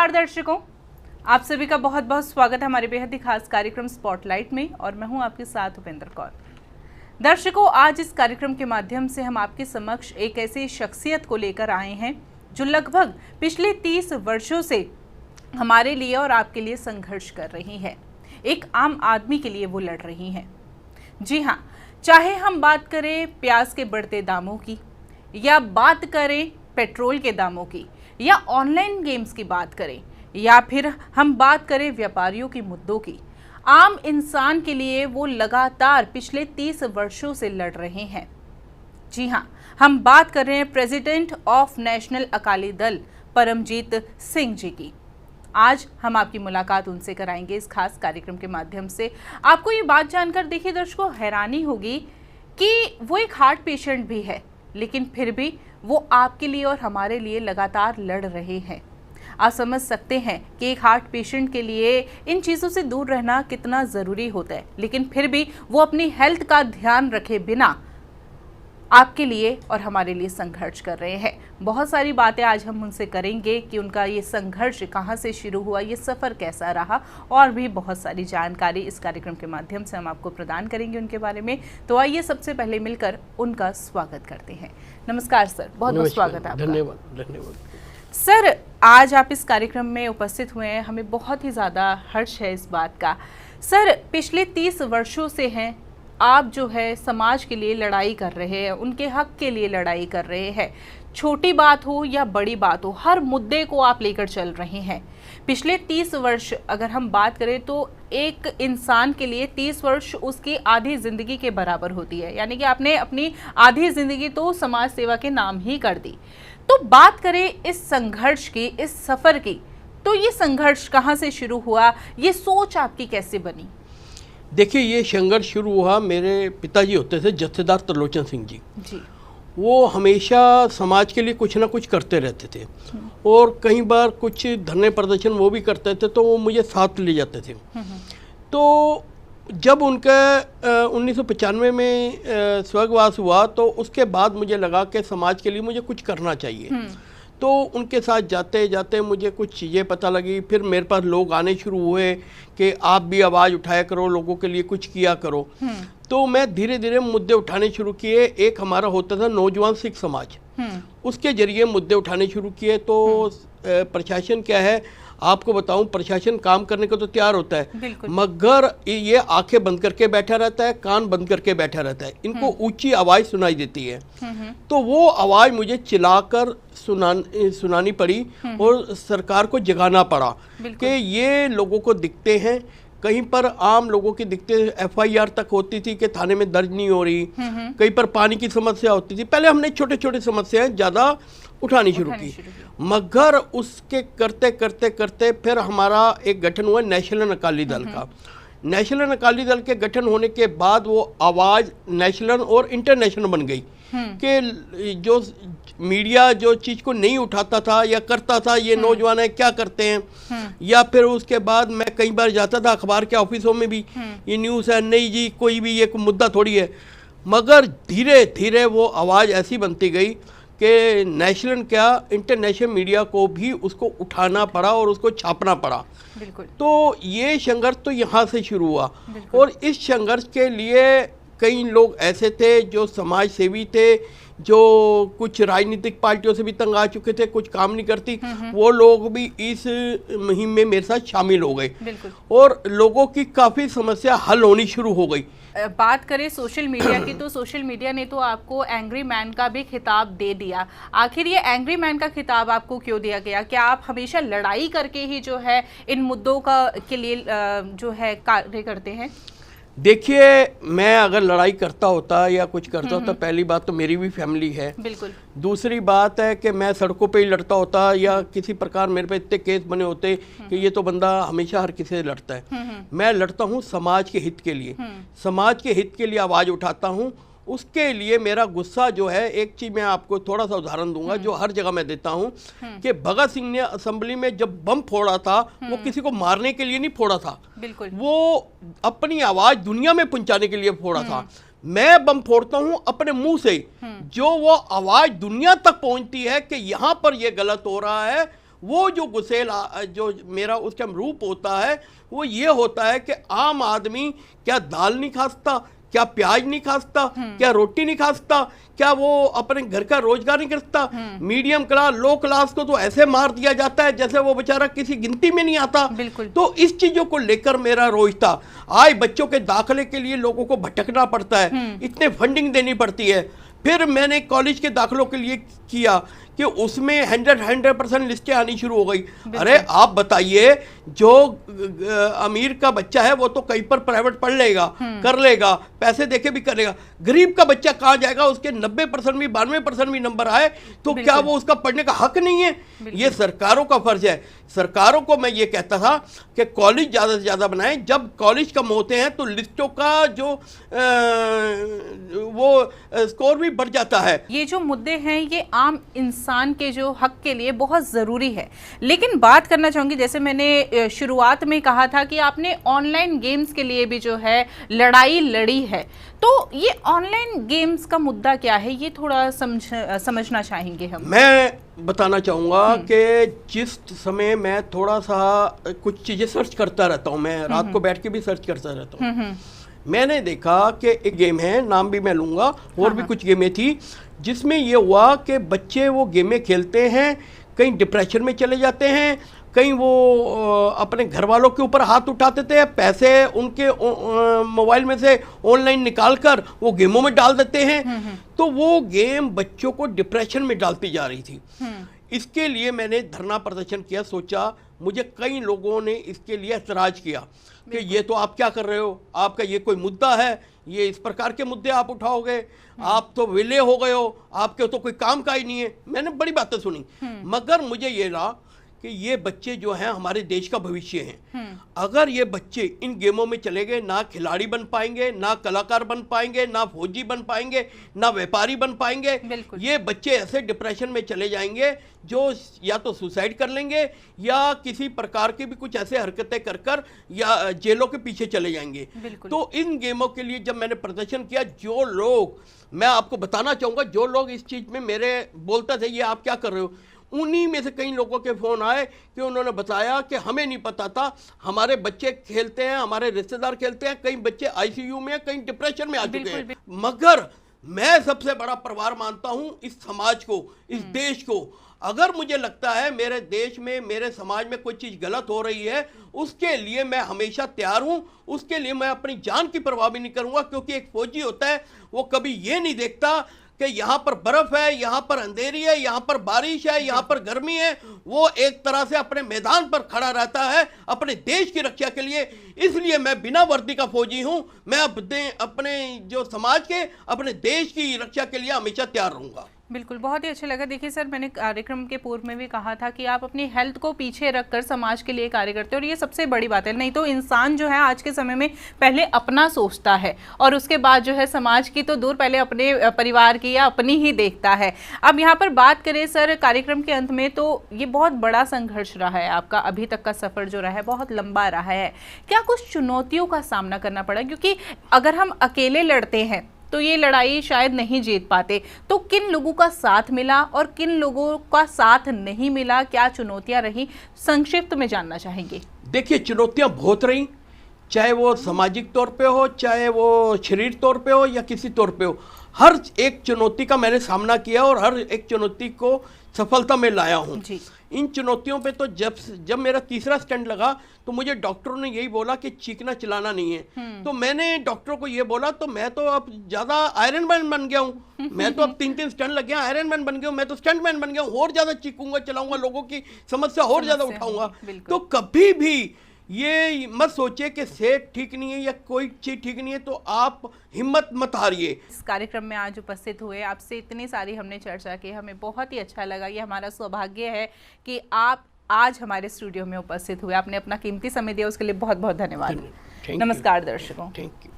नमस्कार दर्शकों, आप सभी का बहुत बहुत स्वागत है हमारे बेहद ही खास कार्यक्रम स्पॉटलाइट में और मैं हूं आपके साथ उपेंद्र कौर। दर्शकों, आज इस कार्यक्रम के माध्यम से हम आपके समक्ष एक ऐसी शख्सियत को लेकर आए हैं जो लगभग पिछले 30 वर्षों से हमारे लिए और आपके लिए संघर्ष कर रही है। एक आम आदमी के लिए वो लड़ रही हैं। जी हाँ, चाहे हम बात करें प्याज के बढ़ते दामों की, या बात करें पेट्रोल के दामों की, या ऑनलाइन गेम्स की बात करें, या फिर हम बात करें व्यापारियों की मुद्दों की, आम इंसान के लिए वो लगातार पिछले 30 वर्षों से लड़ रहे हैं। जी हाँ, हम बात कर रहे हैं president of national Akali Dal Paramjit Singh ji की। आज हम आपकी मुलाकात उनसे कराएंगे इस खास कार्यक्रम के माध्यम से। आपको ये बात जानकर देखिए दर्शकों, हैरानी होगी कि वो एक हार्ट पेशेंट भी है, लेकिन फिर भी वो आपके लिए और हमारे लिए लगातार लड़ रहे हैं। आप समझ सकते हैं कि एक हार्ट पेशेंट के लिए इन चीज़ों से दूर रहना कितना ज़रूरी होता है, लेकिन फिर भी वो अपनी हेल्थ का ध्यान रखे बिना आपके लिए और हमारे लिए संघर्ष कर रहे हैं। बहुत सारी बातें आज हम उनसे करेंगे कि उनका ये संघर्ष कहाँ से शुरू हुआ, ये सफ़र कैसा रहा, और भी बहुत सारी जानकारी इस कार्यक्रम के माध्यम से हम आपको प्रदान करेंगे उनके बारे में। तो आइए सबसे पहले मिलकर उनका स्वागत करते हैं। नमस्कार सर, बहुत बहुत स्वागत है आपका। धन्यवाद सर, आज आप इस कार्यक्रम में उपस्थित हुए हैं, हमें बहुत ही ज़्यादा हर्ष है इस बात का। सर, पिछले 30 वर्षों से हैं आप जो है समाज के लिए लड़ाई कर रहे हैं, उनके हक के लिए लड़ाई कर रहे हैं। छोटी बात हो या बड़ी बात हो, हर मुद्दे को आप लेकर चल रहे हैं। पिछले 30 वर्ष अगर हम बात करें तो एक इंसान के लिए 30 वर्ष उसकी आधी ज़िंदगी के बराबर होती है, यानी कि आपने अपनी आधी ज़िंदगी तो समाज सेवा के नाम ही कर दी। तो बात करें इस संघर्ष की, इस सफ़र की, तो ये संघर्ष कहाँ से शुरू हुआ, ये सोच आपकी कैसे बनी? देखिए, ये संघर्ष शुरू हुआ, मेरे पिताजी होते थे जत्थेदार त्रिलोचन सिंह जी। वो हमेशा समाज के लिए कुछ ना कुछ करते रहते थे और कई बार कुछ धरने प्रदर्शन वो भी करते थे, तो वो मुझे साथ ले जाते थे। तो जब उनका 1995 में स्वर्गवास हुआ तो उसके बाद मुझे लगा कि समाज के लिए मुझे कुछ करना चाहिए। तो उनके साथ जाते जाते मुझे कुछ चीज़ें पता लगी। फिर मेरे पास लोग आने शुरू हुए कि आप भी आवाज़ उठाया करो, लोगों के लिए कुछ किया करो। तो मैं धीरे धीरे मुद्दे उठाने शुरू किए। एक हमारा होता था नौजवान सिख समाज, उसके जरिए मुद्दे उठाने शुरू किए। तो प्रशासन क्या है, आपको बताऊं, प्रशासन काम करने को तो तैयार होता है, मगर ये आंखें बंद करके बैठा रहता है, कान बंद करके बैठा रहता है। इनको ऊंची आवाज़ सुनाई देती है। तो वो आवाज़ मुझे चिल्लाकर सुनानी पड़ी और सरकार को जगाना पड़ा कि ये लोगों को दिखते हैं। कहीं पर आम लोगों की दिखते FIR तक होती थी कि थाने में दर्ज नहीं हो रही, कहीं पर पानी की समस्या होती थी। पहले हमने छोटे छोटे समस्याएं ज़्यादा उठानी शुरू की, मगर उसके करते करते करते फिर हमारा एक गठन हुआ नेशनल अकाली दल का। नेशनल अकाली दल के गठन होने के बाद वो आवाज़ नेशनल और इंटरनेशनल बन गई कि जो मीडिया जो चीज़ को नहीं उठाता था या करता था, ये नौजवान है क्या करते हैं, या फिर उसके बाद मैं कई बार जाता था अखबार के ऑफिसों में भी, ये न्यूज़ है, नहीं जी कोई भी ये मुद्दा थोड़ी है। मगर धीरे धीरे वो आवाज़ ऐसी बनती गई कि नेशनल क्या इंटरनेशनल मीडिया को भी उसको उठाना पड़ा और उसको छापना पड़ा। तो ये संघर्ष तो यहाँ से शुरू हुआ। और इस संघर्ष के लिए कई लोग ऐसे थे जो समाज सेवी थे, जो कुछ राजनीतिक पार्टियों से भी तंग आ चुके थे, कुछ काम नहीं करती, वो लोग भी इस मुहिम में मेरे साथ शामिल हो गए और लोगों की काफ़ी समस्या हल होनी शुरू हो गई। बात करें सोशल मीडिया की, तो सोशल मीडिया ने तो आपको एंग्री मैन का भी खिताब दे दिया। आखिर ये एंग्री मैन का खिताब आपको क्यों दिया गया? क्या आप हमेशा लड़ाई करके ही जो है इन मुद्दों के लिए जो है कार्य करते हैं? देखिए, मैं अगर लड़ाई करता होता या कुछ करता होता, पहली बात तो मेरी भी फैमिली है। बिल्कुल। दूसरी बात है कि मैं सड़कों पे ही लड़ता होता या किसी प्रकार मेरे पे इतने केस बने होते कि ये तो बंदा हमेशा हर किसी से लड़ता है। मैं लड़ता हूँ समाज के हित के लिए, समाज के हित के लिए आवाज़ उठाता हूँ। उसके लिए मेरा गुस्सा जो है, एक चीज़ मैं आपको थोड़ा सा उदाहरण दूंगा जो हर जगह मैं देता हूँ कि भगत सिंह ने असेंबली में जब बम फोड़ा था, वो किसी को मारने के लिए नहीं फोड़ा था, बिल्कुल, वो अपनी आवाज़ दुनिया में पहुंचाने के लिए फोड़ा था। मैं बम फोड़ता हूं अपने मुंह से, जो वो आवाज़ दुनिया तक पहुंचती है कि यहाँ पर ये गलत हो रहा है, वो जो गुसेल जो मेरा उस टाइम रूप होता है वो ये होता है कि आम आदमी क्या दाल नहीं खा सकता, क्या प्याज नहीं खा सकता, क्या रोटी नहीं खा सकता, क्या वो अपने घर का रोजगार नहीं कर सकता। मीडियम क्लास, लो क्लास को तो ऐसे मार दिया जाता है जैसे वो बेचारा किसी गिनती में नहीं आता। तो इस चीजों को लेकर मेरा रोज था। आज बच्चों के दाखिले के लिए लोगों को भटकना पड़ता है, इतने फंडिंग देनी पड़ती है। फिर मैंने कॉलेज के दाखिलों के लिए किया कि उसमें 100% लिस्टें आनी शुरू हो गई। अरे आप बताइए, जो अमीर का बच्चा है वो तो कहीं पर प्राइवेट पढ़ लेगा, कर लेगा, पैसे देके भी करेगा। गरीब का बच्चा कहाँ जाएगा? उसके 90% भी 92% भी नंबर आए तो क्या वो उसका पढ़ने का हक नहीं है? ये सरकारों का फर्ज है। सरकारों को मैं ये कहता था कि कॉलेज ज़्यादा से ज़्यादा बनाएं। जब कॉलेज कम होते हैं तो लिस्टों का जो वो स्कोर भी बढ़ जाता है। ये जो मुद्दे हैं ये आम इंसान के जो हक के लिए बहुत ज़रूरी है। लेकिन बात करना चाहूँगी, जैसे मैंने शुरुआत में कहा था कि आपने ऑनलाइन गेम्स के लिए भी जो है लड़ाई लड़ी है, तो ये ऑनलाइन गेम्स का मुद्दा क्या है, ये थोड़ा समझना चाहेंगे हम। मैं बताना चाहूँगा कि जिस समय मैं थोड़ा सा कुछ चीज़ें सर्च करता रहता हूँ, मैं रात को बैठ के भी सर्च करता रहता हूँ, मैंने देखा कि एक गेम है, नाम भी मैं लूँगा, और भी कुछ गेमें थी जिसमें ये हुआ कि बच्चे वो गेमें खेलते हैं, कहीं डिप्रेशन में चले जाते हैं, कहीं वो अपने घर वालों के ऊपर हाथ उठाते थे, पैसे उनके मोबाइल में से ऑनलाइन निकाल कर वो गेमों में डाल देते हैं। तो वो गेम बच्चों को डिप्रेशन में डालती जा रही थी। इसके लिए मैंने धरना प्रदर्शन किया, सोचा, मुझे कई लोगों ने इसके लिए ऐतराज किया कि ये तो आप क्या कर रहे हो, आपका ये कोई मुद्दा है, ये इस प्रकार के मुद्दे आप उठाओगे, आप तो विले हो गए हो, आपके तो कोई काम का ही नहीं है। मैंने बड़ी बातें सुनी, मगर मुझे ये लगा कि ये बच्चे जो हैं हमारे देश का भविष्य हैं। अगर ये बच्चे इन गेमों में चले गए, ना खिलाड़ी बन पाएंगे, ना कलाकार बन पाएंगे, ना फौजी बन पाएंगे, ना व्यापारी बन पाएंगे। ये बच्चे ऐसे डिप्रेशन में चले जाएंगे जो या तो सुसाइड कर लेंगे या किसी प्रकार की भी कुछ ऐसे हरकतें कर या जेलों के पीछे चले जाएंगे। तो इन गेमों के लिए जब मैंने प्रदर्शन किया, जो लोग, मैं आपको बताना चाहूँगा, जो लोग इस चीज़ में मेरे बोलते थे ये आप क्या कर रहे हो, उन्हीं में से कई लोगों के फ़ोन आए कि उन्होंने बताया कि हमें नहीं पता था, हमारे बच्चे खेलते हैं, हमारे रिश्तेदार खेलते हैं, कई बच्चे आईसीयू में, कई डिप्रेशन में आ चुके हैं। मगर मैं सबसे बड़ा परिवार मानता हूं इस समाज को, इस देश को। अगर मुझे लगता है मेरे देश में, मेरे समाज में कोई चीज़ गलत हो रही है, उसके लिए मैं हमेशा तैयार हूं, उसके लिए मैं अपनी जान की परवाह भी नहीं करूंगा। क्योंकि एक फौजी होता है, वो कभी ये नहीं देखता कि यहाँ पर बर्फ है, यहाँ पर अंधेरी है, यहाँ पर बारिश है, यहाँ पर गर्मी है। वो एक तरह से अपने मैदान पर खड़ा रहता है अपने देश की रक्षा के लिए। इसलिए मैं बिना वर्दी का फौजी हूँ। मैं अपने जो समाज के, अपने देश की रक्षा के लिए हमेशा तैयार रहूँगा। बिल्कुल, बहुत ही अच्छा लगा। देखिए सर, मैंने कार्यक्रम के पूर्व में भी कहा था कि आप अपनी हेल्थ को पीछे रखकर समाज के लिए कार्य करते हैं, और ये सबसे बड़ी बात है। नहीं तो इंसान जो है आज के समय में पहले अपना सोचता है और उसके बाद जो है समाज की तो दूर, पहले अपने परिवार की या अपनी ही देखता है। अब यहाँ पर बात करें सर कार्यक्रम के अंत में, तो ये बहुत बड़ा संघर्ष रहा है आपका, अभी तक का सफ़र जो रहा है बहुत लंबा रहा है। क्या कुछ चुनौतियों का सामना करना पड़ा? क्योंकि अगर हम अकेले लड़ते हैं तो ये लड़ाई शायद नहीं जीत पाते, तो किन लोगों का साथ मिला और किन लोगों का साथ नहीं मिला, क्या चुनौतियां रही, संक्षिप्त में जानना चाहेंगे। देखिए, चुनौतियां बहुत रही, चाहे वो सामाजिक तौर पे हो, चाहे वो शरीर तौर पे हो या किसी तौर पे हो। हर एक चुनौती का मैंने सामना किया और हर एक चुनौती को सफलता में लाया हूँ। इन चुनौतियों पे तो जब मेरा तीसरा स्टंट लगा तो मुझे डॉक्टरों ने यही बोला कि चीखना चिल्लाना नहीं है। तो मैंने डॉक्टरों को ये बोला, तो मैं तो अब ज़्यादा आयरन मैन बन गया हूँ। मैं तो अब 3-3 स्टंट लग गया, आयरन मैन बन गया हूँ, मैं तो स्टंट मैन बन गया हूँ। और ज़्यादा चीखूंगा, चलाऊंगा, लोगों की समस्या और ज़्यादा उठाऊंगा। तो कभी भी ये मत सोचिए कि सेहत ठीक नहीं है या कोई चीज़ ठीक नहीं है तो आप हिम्मत मत हारिए। इस कार्यक्रम में आज उपस्थित हुए, आपसे इतनी सारी हमने चर्चा की, हमें बहुत ही अच्छा लगा। ये हमारा सौभाग्य है कि आप आज हमारे स्टूडियो में उपस्थित हुए, आपने अपना कीमती समय दिया, उसके लिए बहुत बहुत धन्यवाद। नमस्कार दर्शकों। Thank you.